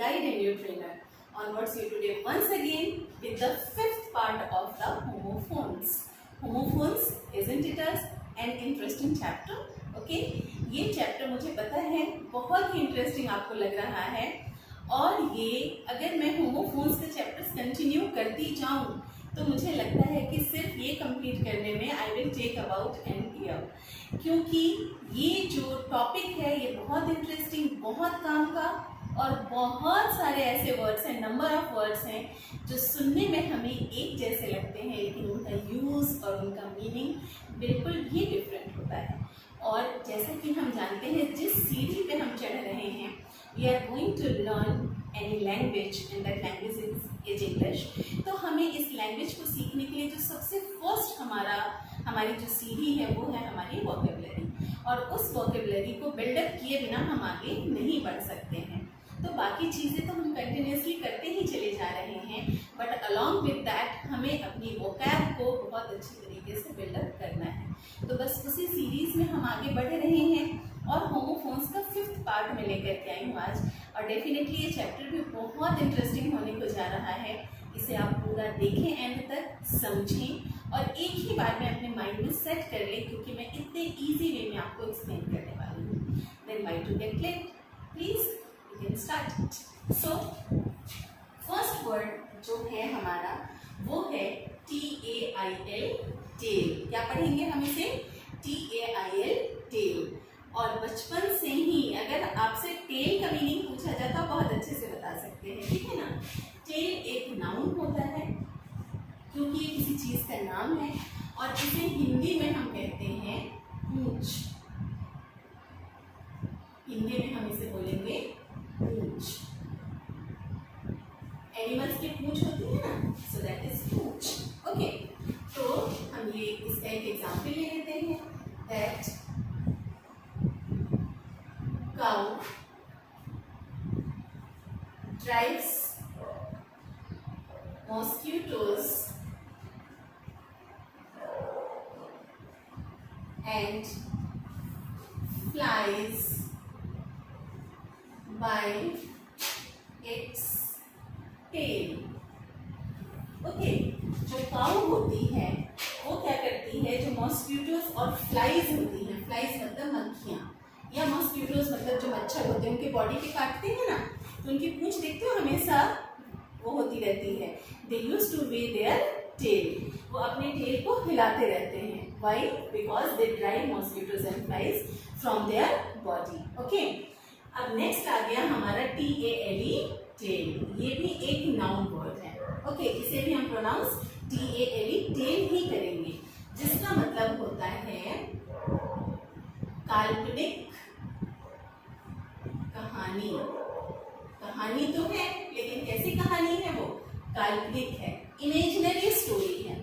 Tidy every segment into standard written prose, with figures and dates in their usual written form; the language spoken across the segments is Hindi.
guide and your trainer. Onwards you today once again with the fifth part of the homophones. Homophones, isn't it an interesting chapter? Okay, ये चैप्टर मुझे पता है बहुत ही इंटरेस्टिंग आपको लग रहा है, और ये अगर मैं होमोफोन्स के चैप्टर्स कंटिन्यू करती जाऊं तो मुझे लगता है कि सिर्फ ये कंप्लीट करने में I will take about an year, क्योंकि ये जो टॉपिक है ये बहुत इंटरेस्टिंग, बहुत काम का, और बहुत सारे ऐसे वर्ड्स हैं, नंबर ऑफ वर्ड्स हैं जो सुनने में हमें एक जैसे लगते हैं, लेकिन उनका यूज़ और उनका मीनिंग बिल्कुल ही डिफरेंट होता है। और जैसे कि हम जानते हैं जिस सीढ़ी पे हम चढ़ रहे हैं, we are going to learn any language and that language is English. तो हमें इस लैंग्वेज को सीखने के लिए जो सबसे फर्स्ट हमारी जो सीढ़ी है वो है हमारी वोकेबलरी, और उस वोकेबलरी को बिल्डअप किए बिना हम आगे नहीं बढ़ सकते हैं। तो बाकी चीज़ें तो हम कंटिन्यूसली करते ही चले जा रहे हैं, बट अलॉन्ग विद दैट हमें अपनी वोकैब को बहुत अच्छी तरीके से बिल्डअप करना है। तो बस उसी सीरीज में हम आगे बढ़ रहे हैं और होमोफोन्स का फिफ्थ पार्ट में लेकर के आई हूँ आज, और डेफिनेटली ये चैप्टर भी बहुत इंटरेस्टिंग होने को जा रहा है। इसे आप पूरा देखें, एंड तक समझें और एक ही बार में अपने माइंड में सेट कर लें, क्योंकि मैं इतने ईजी वे में आपको एक्सप्लेन करने वाली हूँ। Then why to get late, please you can start. So first word जो है हमारा वो है TAIL, टेल। क्या पढ़ेंगे हम इसे? TAIL, tail. और बचपन से ही अगर आपसे टेल का मीनिंग पूछा जाता है बहुत अच्छे से बता सकते हैं, ठीक है ना। टेल एक नाउन होता है क्योंकि ये किसी चीज का नाम है, और इसे हिंदी में हम कहते हैं पूंछ। हिंदी में हम इसे बोलेंगे पूंछ। एनिमल्स की पूंछ होती है ना, so that is Poonch. Okay, तो हम ये इसका एक एग्जाम्पल ले लेते हैं, that cow drives mosquitoes and flies by its tail। Okay, जो काऊ होती है वो क्या करती है, जो मॉस्किटोज और फ्लाइज होती हैं, फ्लाइज मतलब मक्खियाँ, या मॉस्किटोज मतलब जो मच्छर होते हैं, उनके बॉडी पे काटते हैं ना, तो उनकी पूंछ देखते हो हमेशा वो होती रहती है। They use to wave their tail, वो अपने टेल को हिलाते रहते हैं। Why? Because they drive mosquitoes and flies from their body. Okay, अब नेक्स्ट आ गया हमारा TALE, टेल। ये भी एक नाउन वर्ड है। ओके, इसे भी हम प्रोनाउंस TALE, टेल ही करेंगे, जिसका मतलब होता है काल्पनिक कहानी। कहानी तो है, लेकिन कैसी कहानी है वो? काल्पनिक है, इमेजिनरी स्टोरी है।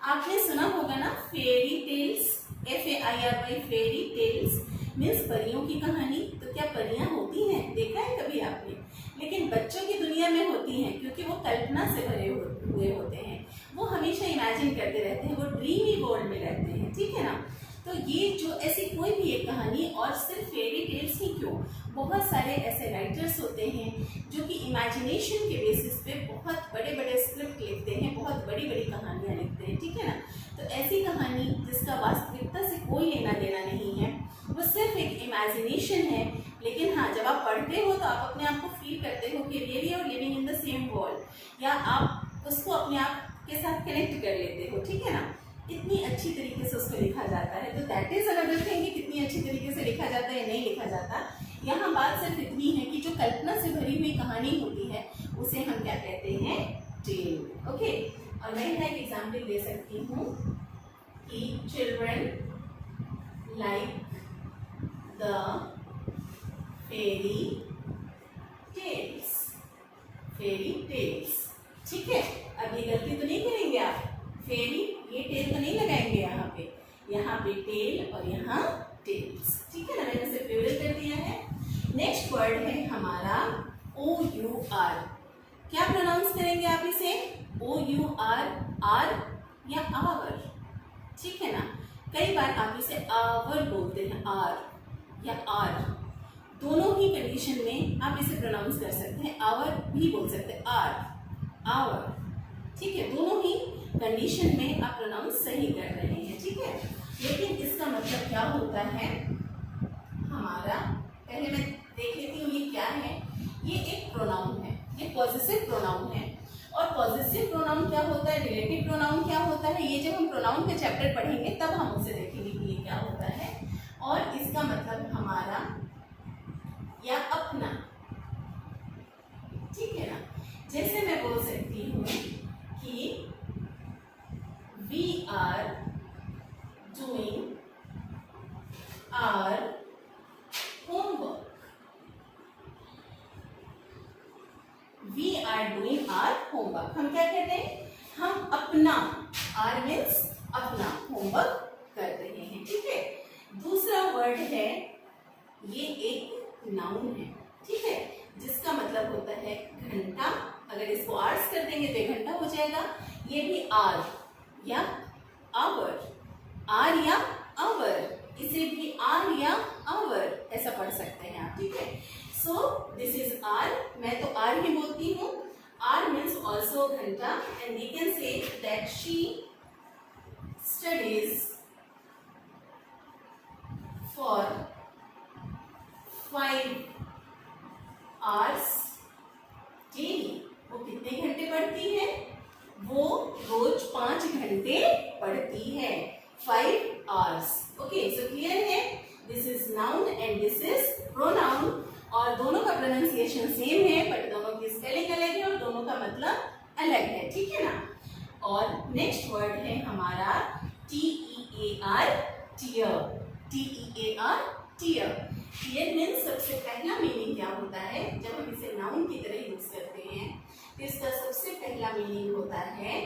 आपने सुना होगा ना fairy tales, FAIRY, fairy tales means परियों की कहानी। तो क्या परियां होती हैं? देखा है कभी आपने? लेकिन बच्चों की दुनिया में होती हैं, क्योंकि वो कल्पना से भरे हुए होते हैं, वो हमेशा इमेजिन करते रहते हैं, वो ड्रीमी वर्ल्ड में रहते हैं, ठीक है ना। तो ये जो ऐसी कोई भी एक कहानी, और सिर्फ फेरी टेल्स ही क्यों, बहुत सारे ऐसे राइटर्स होते हैं जो कि इमेजिनेशन के बेसिस पे बहुत बड़े बड़े स्क्रिप्ट लिखते हैं, बहुत बड़ी बड़ी कहानियाँ लिखते हैं, ठीक है ना। तो ऐसी कहानी जिसका वास्तविकता से कोई लेना देना नहीं है, वो सिर्फ एक इमेजिनेशन है, लेकिन हाँ, जब आप पढ़ते हो तो आप अपने आप को फील करते हो कि really are living in the same world, या आप उसको अपने आप के साथ कनेक्ट कर लेते हो, ठीक है ना। इतनी अच्छी तरीके से उसको लिखा जाता है। तो दैट इज अनदर थिंग कि कितनी अच्छी तरीके से लिखा जाता है या नहीं लिखा जाता। यहाँ बात सिर्फ इतनी है कि जो कल्पना से भरी हुई कहानी होती है उसे हम क्या कहते हैं? टेल। ओके, और मैं एक एग्जाम्पल दे सकती हूँ कि children like the fairy tales. Fairy tales, ठीक है। अब ये गलती तो नहीं करेंगे आप, फेरी ये टेल तो नहीं लगाएंगे यहाँ पे टेल और यहाँ टेल्स, ठीक है ना। मैंने इसे प्लूरल कर दिया है। नेक्स्ट वर्ड है हमारा OUR। क्या प्रोनाउंस करेंगे आप इसे? OUR, आर या आवर, ठीक है ना। कई बार आप इसे आवर बोलते हैं, आर या आर, दोनों ही कंडीशन में आप इसे प्रोनाउंस कर सकते हैं, आवर भी बोल सकते हैं, आवर, ठीक है। दोनों ही कंडीशन में आप प्रोनाउंस सही कर रहे हैं, ठीक है। लेकिन इसका मतलब क्या होता है हमारा, पहले मैं देख लेती हूँ ये क्या है। ये एक प्रोनाउन है, ये पॉजिटिव प्रोनाउन है। और पॉजिटिव प्रोनाउन क्या होता है, रिलेटिव प्रोनाउन क्या होता है, ये जब हम प्रोनाउन के चैप्टर पढ़ेंगे तब हम उसे देखेंगे कि ये क्या होता है। और इसका मतलब हमारा या अपना, ठीक है ना। जैसे मैं बोल सकती हूँ कि we are doing our homework, we are doing our homework. हम क्या कहते हैं, हम अपना, आर मीन्स अपना, होमवर्क कर रहे हैं, ठीक है। दूसरा वर्ड है, ये एक नाउन है, ठीक है, जिसका मतलब होता है घंटा। अगर इसको आर्स कर देंगे तो घंटा हो जाएगा। ये भी आर या आवर, आर या आवर, इसे भी आर या आवर ऐसा पढ़ सकते हैं आप, ठीक है। सो दिस इज आर, मैं तो आर ही बोलती हूँ। आर मीन्स ऑल्सो घंटा, and we can say that she studies for 5 hours daily. वो कितने घंटे पढ़ती है, वो रोज 5 घंटे पढ़ती है, 5 hours। ओके, सो क्लियर है, this is noun and this is pronoun. और दोनों का प्रोनाउंसिएशन सेम है, बट दोनों की स्पेलिंग अलग है और दोनों का मतलब अलग है, ठीक है ना। और नेक्स्ट वर्ड है हमारा TEAR, tear, TEAR, tear. Tear means सबसे पहला मीनिंग क्या होता है, जब हम इसे नाउन की तरह यूज करते हैं तो इसका सबसे पहला मीनिंग होता है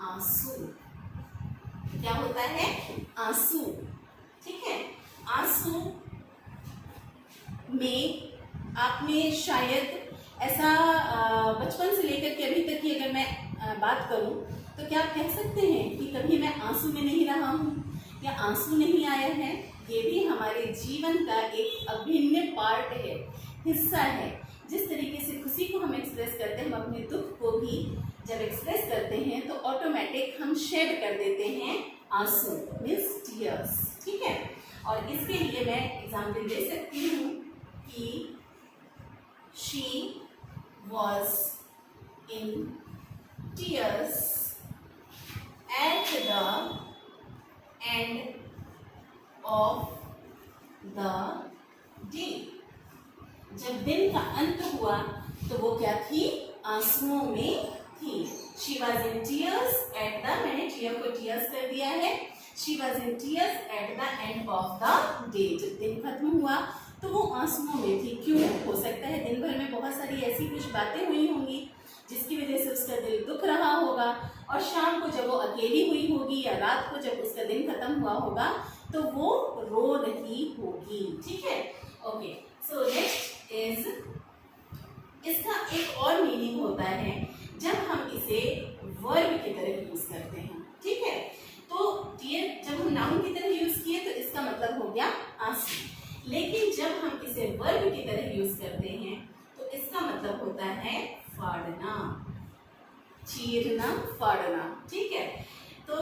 आंसू। क्या होता है, आंसू, ठीक है। आंसू में आपने शायद ऐसा बचपन से लेकर के अभी तक की अगर मैं बात करूं तो क्या आप कह सकते हैं कि कभी मैं आंसू में नहीं रहा हूं या आंसू नहीं आया है। ये भी हमारे जीवन का एक अभिन्न पार्ट है, हिस्सा है। जिस तरीके से खुशी को हम एक्सप्रेस करते हैं, हम अपने दुख को भी जब एक्सप्रेस करते हैं तो ऑटोमेटिक हम शेड कर देते हैं आंसू, मीन्स टीयर्स, ठीक है। और इसके लिए मैं एग्जाम्पल दे सकती हूँ कि she was in tears at the end of the day। जब दिन का अंत हुआ तो वो क्या थी, आंसुओं में थी। She was in tears at the, मैंने tear को tears कर दिया है, she was in tears at the end of the day। जब दिन खत्म हुआ तो वो आंसुओं में थी। क्यों, हो सकता है दिन भर में बहुत सारी ऐसी कुछ बातें हुई होंगी जिसकी वजह से उसका दिल दुख रहा होगा, और शाम को जब वो अकेली हुई होगी या रात को जब उसका दिन खत्म हुआ होगा तो वो रो रही होगी, ठीक है। ओके, सो नेक्स्ट इज, इसका एक और मीनिंग होता है जब हम इसे वर्ब की तरह यूज करते हैं, ठीक है। तो टीयर जब हम नाउन की तरह यूज किए तो इसका मतलब हो गया आंसू, लेकिन जब हम इसे वर्ब की तरह यूज करते हैं तो इसका मतलब होता है फाड़ना, चीरना, फाड़ना, ठीक है। तो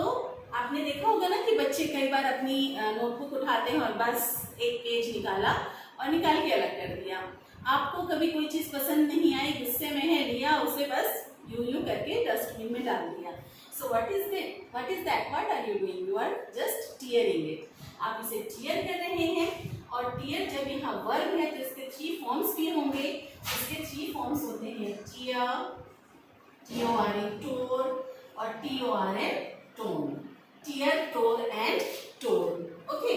आपने देखा होगा ना कि बच्चे कई बार अपनी नोटबुक उठाते हैं और बस एक पेज निकाला और निकाल के अलग कर दिया। आपको कभी कोई चीज पसंद नहीं आई, गुस्से में है, लिया उसे बस यूं यूं करके डस्टबिन में डाल दिया। So what is that, what are you doing, you are just tearing it. आप इसे टीयर कर रहे हैं। और टीयर जब यहाँ वर्ब है तो इसके 3 फॉर्म्स भी होंगे। इसके 3 फॉर्म्स होते हैं टीयर, TORE, टोर, और TORN, torn. Tear, tore and torn. Okay,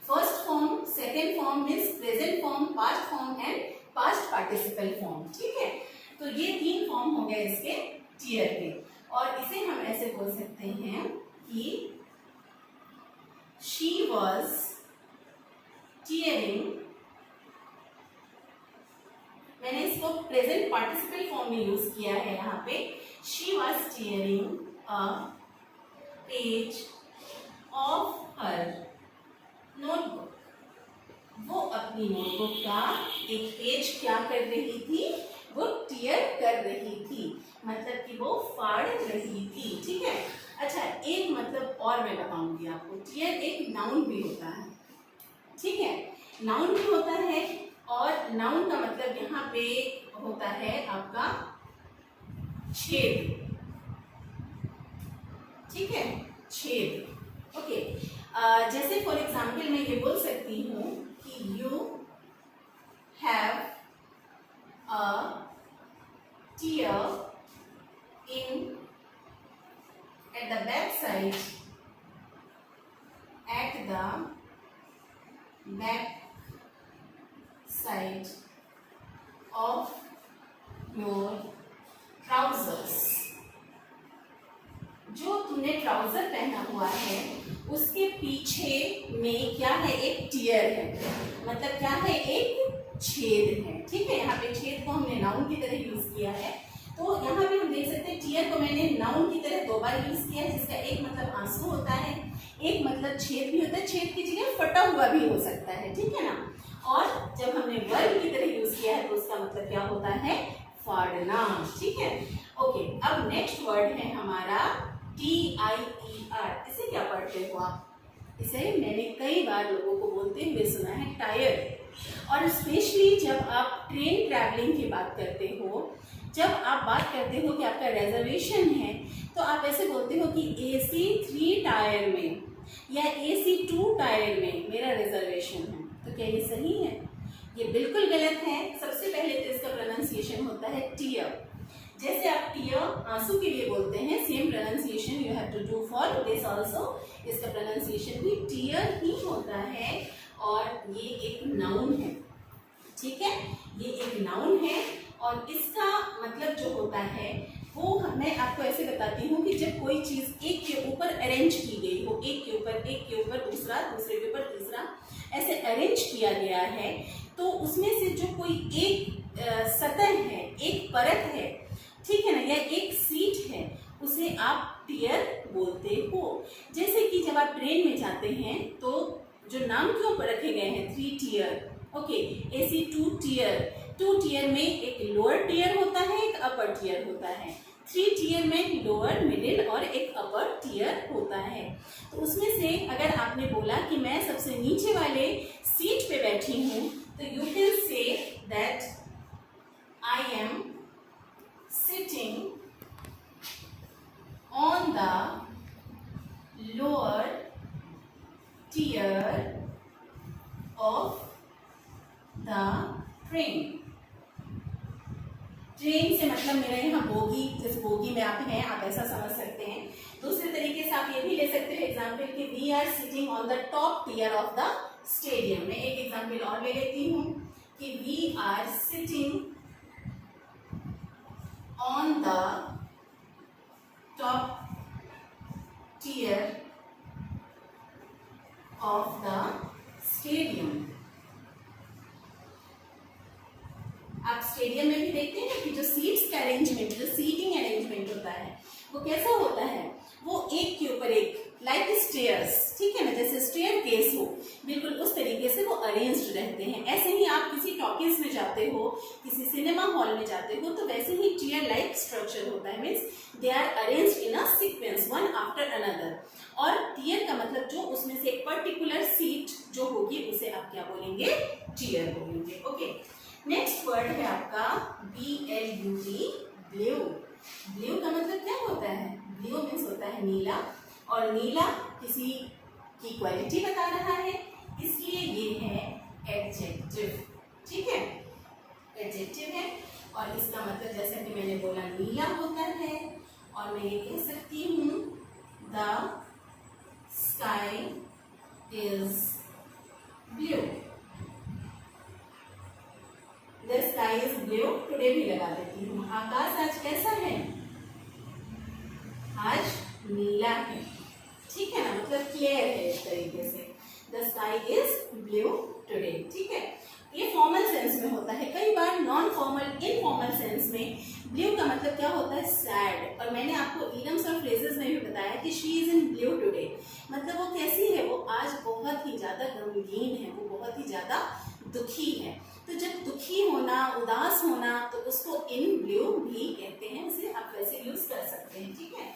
first form, second form means present form, past form and past participle form, ठीक है। तो ये 3 फॉर्म हो गए इसके टीयर के। और इसे हम ऐसे बोल सकते हैं कि she was tearing, मैंने इसको प्रेजेंट पार्टिसिपल फॉर्म में यूज किया है यहाँ पे। she was tearing a page of her notebook। वो अपनी नोटबुक का एक पेज क्या कर रही थी, वो टियर कर रही थी, मतलब कि वो फाड़ रही थी। ठीक है। अच्छा, एक मतलब और मैं बताऊंगी आपको, टियर एक नाउन भी होता है। ठीक है, नाउन भी होता है, और नाउन का मतलब यहाँ पे होता है आपका छेद। ठीक है, छेद। ओके, जैसे फॉर एग्जाम्पल मैं ये बोल सकती हूँ कि you have a tear in at the back side, at the back side of your trousers। जो तुमने ट्राउजर पहना हुआ है उसके पीछे में क्या है, एक टियर है, मतलब क्या है, एक छेद है। ठीक है, यहाँ पे छेद को हमने नाउन की तरह यूज किया है, तो यहाँ पे हम देख सकते हैं टियर को मैंने नाउन की तरह 2 बार यूज किया है, जिसका एक मतलब आंसू होता है, एक मतलब छेद भी होता है, छेद की जगह फटा हुआ भी हो सकता है। ठीक है ना, और जब हमने वर्ब की तरह यूज किया है तो उसका मतलब क्या होता है, फाड़ना। ठीक है। ओके, अब नेक्स्ट वर्ड है हमारा TIER। इसे क्या पढ़ते हो आप? इसे मैंने कई बार लोगों को बोलते हुए सुना है, टायर। और स्पेशली जब आप ट्रेन ट्रैवलिंग की बात करते हो, जब आप बात करते हो कि आपका रिजर्वेशन है, तो आप ऐसे बोलते हो कि AC 3 टायर में या AC 2 टायर में मेरा रिजर्वेशन है। तो क्या ये सही है? ये बिल्कुल गलत है। सबसे पहले तो इसका प्रोनाउंसिएशन होता है टियर। जैसे आप टियर आंसू के लिए बोलते हैं, same pronunciation you have to do for this also. इसका प्रोनाउंसिएशन भी टियर ही होता है, और ये एक नाउन है। ठीक है, ये एक नाउन है, और इसका मतलब जो होता है वो मैं आपको ऐसे बताती हूँ कि जब कोई चीज एक के ऊपर अरेंज की गई हो, एक के ऊपर दूसरा, दूसरे के ऊपर तीसरा, ऐसे अरेंज किया गया है, तो उसमें से जो कोई एक सतह है, एक परत है, ठीक है ना, या एक सीट है, उसे आप टियर बोलते हो। जैसे कि जब आप ट्रेन में जाते हैं तो जो नाम क्यों पर रखे गए हैं 3 tier, okay, AC 2 tier. 2 tier में एक लोअर टियर होता है, एक अपर टियर होता है। 3 टियर में लोअर, मिडिल और एक अपर टियर होता है। तो उसमें से अगर आपने बोला कि मैं सबसे नीचे वाले सीट पे बैठी हूँ, तो you can say that I am sitting on the lower tier of the train. Train से मतलब मेरा यहाँ बोगी, जिस बोगी में आप हैं, आप ऐसा समझ सकते हैं। दूसरे तरीके से आप ये भी ले सकते हो एग्जाम्पल कि we are sitting on the top tier of the stadium. मैं एक एग्जाम्पल और ले लेती हूँ कि we are sitting on the top tier of the stadium. आप स्टेडियम में भी देखते हैं कि जो सीट्स का अरेंजमेंट, जो सीटिंग अरेंजमेंट होता है वो कैसा होता है, वो एक के ऊपर एक, लाइक स्टेयर्स। ठीक है ना, जैसे स्टेयर केस हो, बिल्कुल उस तरीके से वो अरेंज्ड रहते हैं। ऐसे ही आप किसी टॉकीज में जाते हो, किसी सिनेमा हॉल में जाते हो, तो वैसे ही टियर लाइक स्ट्रक्चर होता है, means they are arranged in a sequence, one after another. और टियर का मतलब जो उसमें से एक पर्टिकुलर सीट जो होगी उसे आप क्या बोलेंगे, टियर बोलेंगे। ओके, नेक्स्ट वर्ड है आपका BLUE, ब्लू। ब्लू का मतलब क्या होता है, ब्लू मीन्स होता है नीला, और नीला किसी की क्वालिटी बता रहा है, इसलिए ये है एडजेक्टिव। ठीक है, एडजेक्टिव है, और इसका मतलब जैसा कि मैंने बोला नीला होता है, और मैं ये कह सकती हूँ the sky is blue. The sky is blue today भी लगा देती हूँ। आकाश आज कैसा है, आज नीला है। ठीक है ना, मतलब क्लियर है इस तरीके से। The sky is blue today। ठीक है, ये फॉर्मल सेंस में होता है। कई बार नॉन फॉर्मल, इनफॉर्मल सेंस में ब्लू का मतलब क्या होता है, सैड। और मैंने आपको इडियम्स और फ्रेजेस में भी बताया कि she is in blue today, मतलब वो कैसी है, वो आज बहुत ही ज़्यादा गमगीन है, वो बहुत ही ज़्यादा दुखी है। तो जब दुखी होना, उदास होना, तो उसको इन ब्लू भी कहते हैं, इसे आप वैसे यूज कर सकते हैं, ठीक है।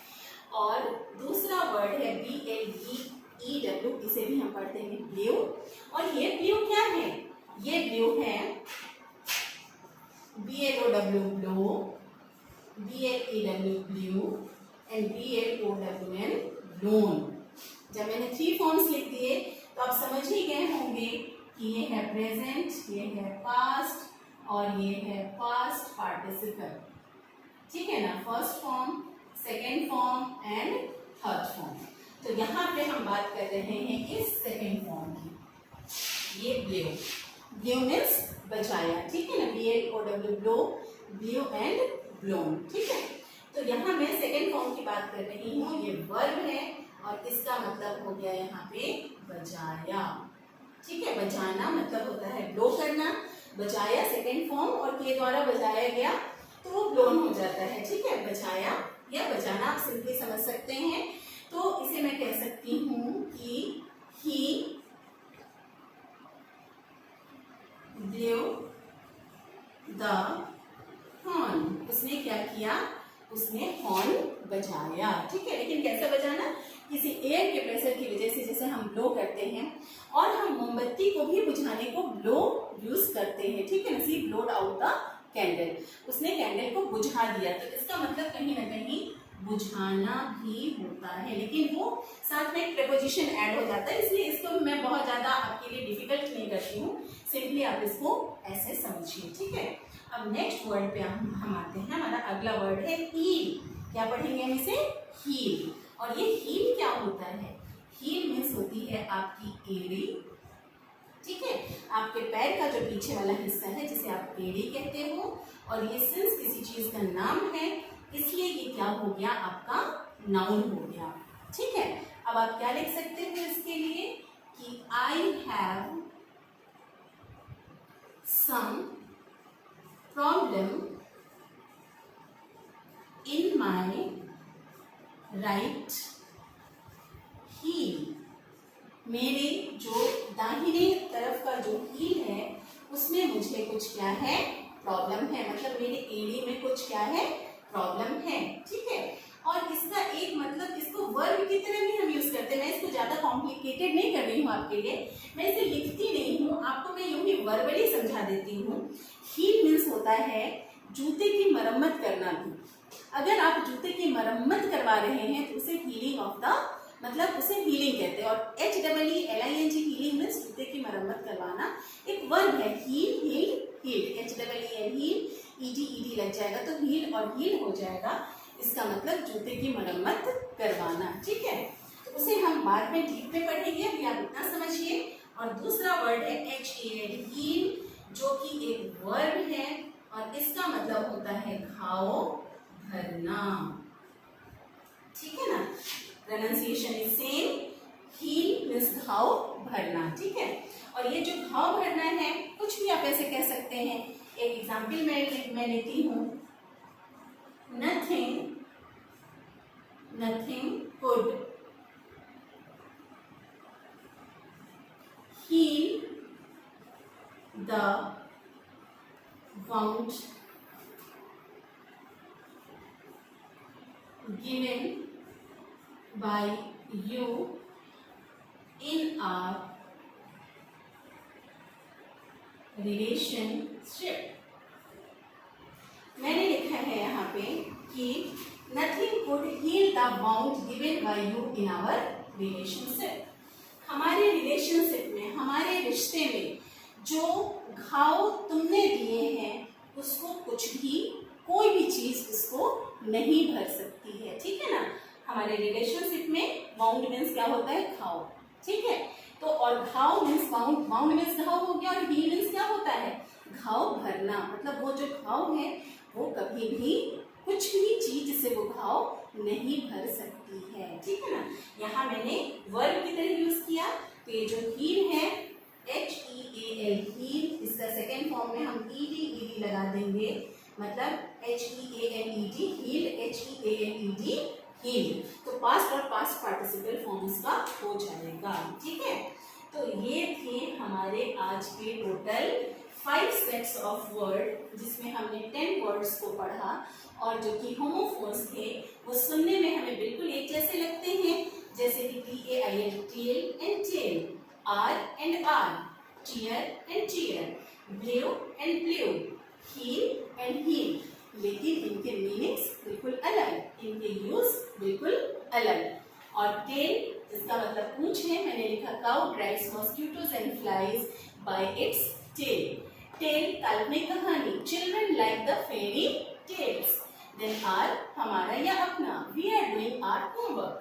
और दूसरा वर्ड है BLEEW, इसे भी हम पढ़ते हैं ब्लू। और ये ब्लू क्या है, ये ब्लू है BLOW blue, BLEW blue and BLOWN ब्लून। जब मैंने 3 फॉर्म्स लिख दिए तो आप समझ ही गए होंगे कि ये है प्रेजेंट, ये है पास्ट और ये है पास्ट पार्टिसिपल, ठीक है ना। First form, second form and third form. तो यहाँ पे हम बात कर रहे हैं इस सेकेंड फॉर्म की। ये ब्लू मीन्स बचाया, ठीक है ना, BLOW blow, blue and blown, ठीक है। तो यहाँ मैं सेकेंड फॉर्म की बात कर रही हूँ। ये वर्ब है और इसका मतलब हो गया यहाँ पे बचाया, ठीक है। बचाना मतलब होता है ब्लो करना, बचाया सेकेंड फॉर्म और के द्वारा बजाया गया तो वो ब्लोन हो जाता है, ठीक है। बचाया या बचाना आप सिंपली समझ सकते हैं। तो इसे मैं कह सकती हूँ कि ही ब्लो द हॉर्न, उसने क्या किया, उसने हॉर्न बजाया, ठीक है। लेकिन कैसे बजाना, किसी एयर के प्रेशर की वजह से, जैसे हम ब्लो करते हैं और हम मोमबत्ती को भी बुझाने को ब्लो यूज करते हैं, ठीक है ना। सी ब्लोड आउट द कैंडल, उसने कैंडल को बुझा दिया। तो इसका मतलब कहीं ना कहीं बुझाना भी होता है, लेकिन वो साथ में एक प्रीपोजिशन ऐड हो जाता है, इसलिए इसको मैं बहुत ज्यादा आपके लिए डिफिकल्ट नहीं करती हूँ, सिंपली आप इसको ऐसे समझिए, ठीक है। अब नेक्स्ट वर्ड पे हम आते हैं। हमारा अगला वर्ड है हील। क्या पढ़ेंगे हम इसे, हील। और ये हील क्या होता है, हील मीन्स होती है आपकी एड़ी, ठीक है। आपके पैर का जो पीछे वाला हिस्सा है जिसे आप एड़ी कहते हो। और ये सिंस किसी चीज का नाम है इसलिए ये क्या हो गया, आपका नाउन हो गया, ठीक है। अब आप क्या लिख सकते हो इसके लिए कि I have some problem in my right heel. मेरे जो दाहिने तरफ का जो हील है उसमें मुझे कुछ क्या है, प्रॉब्लम है, मतलब मेरे एड़ी में कुछ क्या है, प्रॉब्लम है, ठीक है। और इसका एक मतलब, इसको वर्ब की तरह भी हम यूज करते हैं। मैं इसको ज्यादा कॉम्प्लिकेटेड नहीं कर रही हूँ आपके लिए, मैं इसे लिखती नहीं हूँ, आपको मैं यूं ही वर्बली समझा देती हूँ। हील मीन्स होता है जूते की मरम्मत करना भी। अगर आप जूते की मरम्मत करवा रहे हैं तो उसे हीलिंग ऑफ द, मतलब उसे हीलिंग कहते हैं। और HEELING हीलिंग मीन्स जूते की मरम्मत करवाना एक वर्ब है। Heal, heal, heal, HEEL, heel, ED लग जाएगा तो हील और हील हो जाएगा। इसका मतलब जूते की मरम्मत करवाना, ठीक है। तो उसे हम बाद में डीप में पढ़ेंगे, अभी आप इतना समझिए। और दूसरा वर्ड है HEAL, हील, जो कि एक वर्ब है और इसका मतलब होता है घाव भरना, ठीक है ना। Pronunciation is same, heal means घाव भरना, ठीक है। और ये जो घाव भरना है कुछ भी आप ऐसे कह सकते हैं। एक एग्जाम्पल मैं लेती हूँ, nothing could heal the wound given by you in our relationship। मैंने लिखा है यहाँ पे कि nothing could heal the wound given by you in our relationship। हमारे रिलेशनशिप में, हमारे रिश्ते में जो घाव तुमने दिए हैं उसको कुछ भी, कोई भी चीज उसको नहीं भर सकती है, ठीक है ना। हमारे रिलेशनशिप में बाउंड मीन्स क्या होता है, घाव, ठीक है। तो और घाव मीन्स बाउंड, बाउंड मीन्स घाव हो गया और हील मीन्स क्या होता है, घाव भरना। मतलब वो जो घाव है वो कभी भी कुछ भी चीज से वो घाव नहीं भर सकती है, ठीक है ना। यहाँ मैंने वर्ब की तरह यूज किया। तो ये जो हील है HEAL, हील, इसका सेकेंड फॉर्म में हम ED लगा देंगे, मतलब HEALED, हील, HEALED, हील्ड। तो पास्ट और पास्ट पार्टिसिपल फॉर्म्स का हो जाएगा, ठीक है। तो ये थे हमारे आज के टोटल 5 सेट्स ऑफ वर्ड, जिसमें हमने 10 वर्ड्स को पढ़ा और जो कि होमोफोन्स थे वो सुनने में हमें बिल्कुल एक जैसे लगते हैं, जैसे कि TAIL tail and tale, R and are, tier and tear, blue and blew, heel and heal, लेकिन इनके मीनिंग्स बिल्कुल अलग, इनके यूज बिल्कुल अलग। और टेल इसका मतलब पूंछ है, मैंने लिखा cow drives mosquitoes and flies by its tail. Tail काल्पनिक कहानी, children like the fairy tales. Then our हमारा या अपना, we are doing our homework.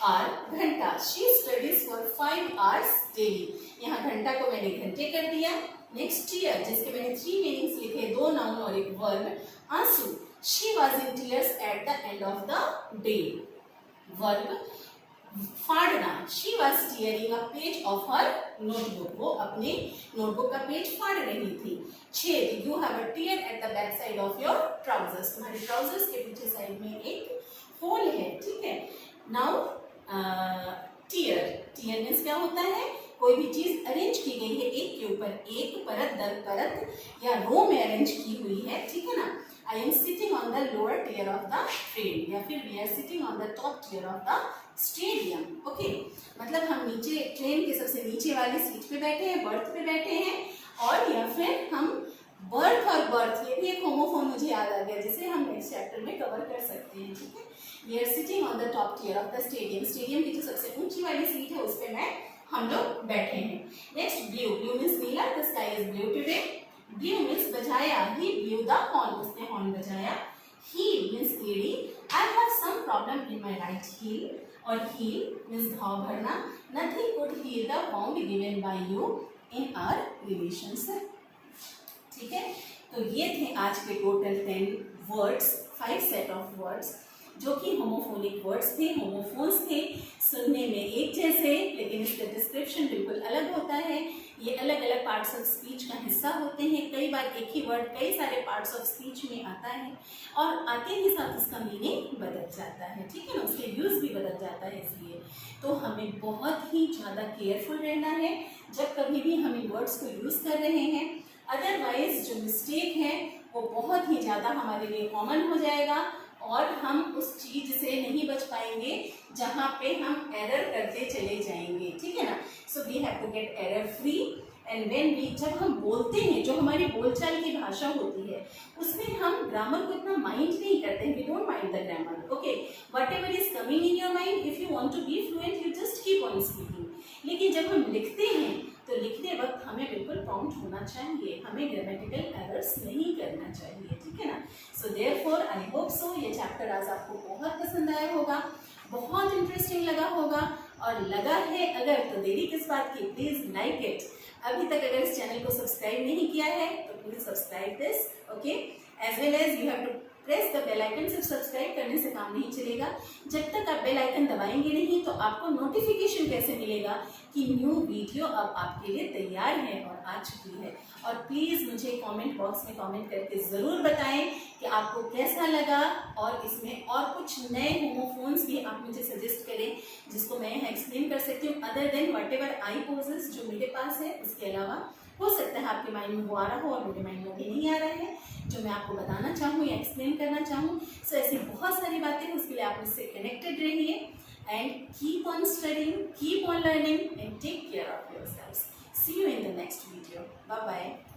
Our घंटा, she studies for 5 hours daily, यहाँ घंटा को मैंने घंटे कर दिया। नेक्स्ट टीयर, जिसके मैंने 3 मीनिंग्स लिखे, 2 नाउन और एक वर्ब। आंसू, she was in tears at the end of the day. Verb फाड़ना, she was tearing a page of her notebook, वो अपने नोटबुक का पेज फाड़ रही थी। छेद, you have a tear at the back side of your trousers, तुम्हारे ट्राउजर्स के पीछे साइड में एक होल है, ठीक है। नाउ टीयर, टीयर मीन्स क्या होता है, कोई भी चीज अरेंज की गई है एक के ऊपर एक, परत दर परत या रो में अरेंज की हुई है, ठीक है ना। I am sitting on the lower tier of the train, या फिर we are sitting on the top tier of the stadium. Okay, मतलब हम नीचे ट्रेन के सबसे नीचे वाली सीट पे बैठे हैं, बर्थ पे बैठे हैं, और या फिर हम बर्थ और बर्थ, ये भी एक होमोफोन मुझे याद आ गया जिसे हम नेक्स्ट चैप्टर में कवर कर सकते हैं, ठीक है। We are sitting on the top tier of the stadium, stadium की जो सबसे ऊंची वाली सीट है उस पे हम लोग बैठे हैं। नेक्स्ट ब्लू, ब्लू मीन्स नीला, the sky is blue today. Blue means बजाया, ही ब्लू द हॉर्न, उसने हॉर्न बजाया। हील मीन्स एड़ी, I have some problem in my right heel, और हील मीन्स घाव भरना। Nothing could heal the wound given by you in our relationship, ठीक है। तो ये थे आज के total 10 words, 5 set of words, जो कि होमोफोनिक वर्ड्स थे, होमोफोन्स थे, सुनने में एक जैसे, लेकिन इसका डिस्क्रिप्शन बिल्कुल अलग होता है। ये अलग अलग पार्ट्स ऑफ स्पीच का हिस्सा होते हैं, कई बार एक ही वर्ड कई सारे पार्ट्स ऑफ स्पीच में आता है, और आते ही साथ उसका मीनिंग बदल जाता है, ठीक है ना, उसके यूज भी बदल जाता है। इसलिए तो हमें बहुत ही ज़्यादा केयरफुल रहना है जब कभी भी हम इन वर्ड्स को यूज़ कर रहे हैं, अदरवाइज जो मिस्टेक है वो बहुत ही ज़्यादा हमारे लिए कॉमन हो जाएगा, और हम उस चीज से नहीं बच पाएंगे जहाँ पे हम एरर करते चले जाएंगे, ठीक है ना। So we have to get error free, and when we, जब हम बोलते हैं, जो हमारी बोलचाल की भाषा होती है उसमें हम ग्रामर को इतना माइंड नहीं करते हैं, we don't mind the grammar, okay. Whatever is coming in your mind, if you want to be fluent, you just keep on speaking. लेकिन जब हम लिखते हैं तो लिखते वक्त हमें बिल्कुल प्रॉम्प्ट होना चाहिए, हमें ग्रामेटिकल एरर्स नहीं करना चाहिए, ठीक है ना। So therefore I hope so ये चैप्टर आज आपको बहुत पसंद आया होगा, बहुत इंटरेस्टिंग लगा होगा, और लगा है अगर तो देरी किस बात की, प्लीज लाइक इट। अभी तक अगर इस चैनल को सब्सक्राइब नहीं किया है तो please subscribe this, okay. As well as you have to press the bell icon, सिर्फ सब्सक्राइब करने से काम नहीं चलेगा, जब तक आप बेल आइकन दबाएंगे नहीं तो आपको नोटिफिकेशन कैसे मिलेगा कि न्यू वीडियो अब आपके लिए तैयार है और आ चुकी है। और प्लीज़ मुझे कमेंट बॉक्स में कमेंट करके ज़रूर बताएं कि आपको कैसा लगा, और इसमें और कुछ नए होमोफोन्स भी आप मुझे सजेस्ट करें जिसको मैं यहाँ एक्सप्लेन कर सकती हूँ, other than whatever I poses जो मेरे पास है। उसके अलावा हो सकता है आपके माइंड में वो आ रहा हो और मेरे माइंड में भी नहीं आ रहा है जो मैं आपको बताना चाहूँ या एक्सप्लेन करना चाहूँ। सो ऐसी बहुत सारी बातें हैं, उसके लिए आप मुझसे कनेक्टेड रहिए, and keep on studying, keep on learning, and take care of yourselves. See you in the next video, bye bye.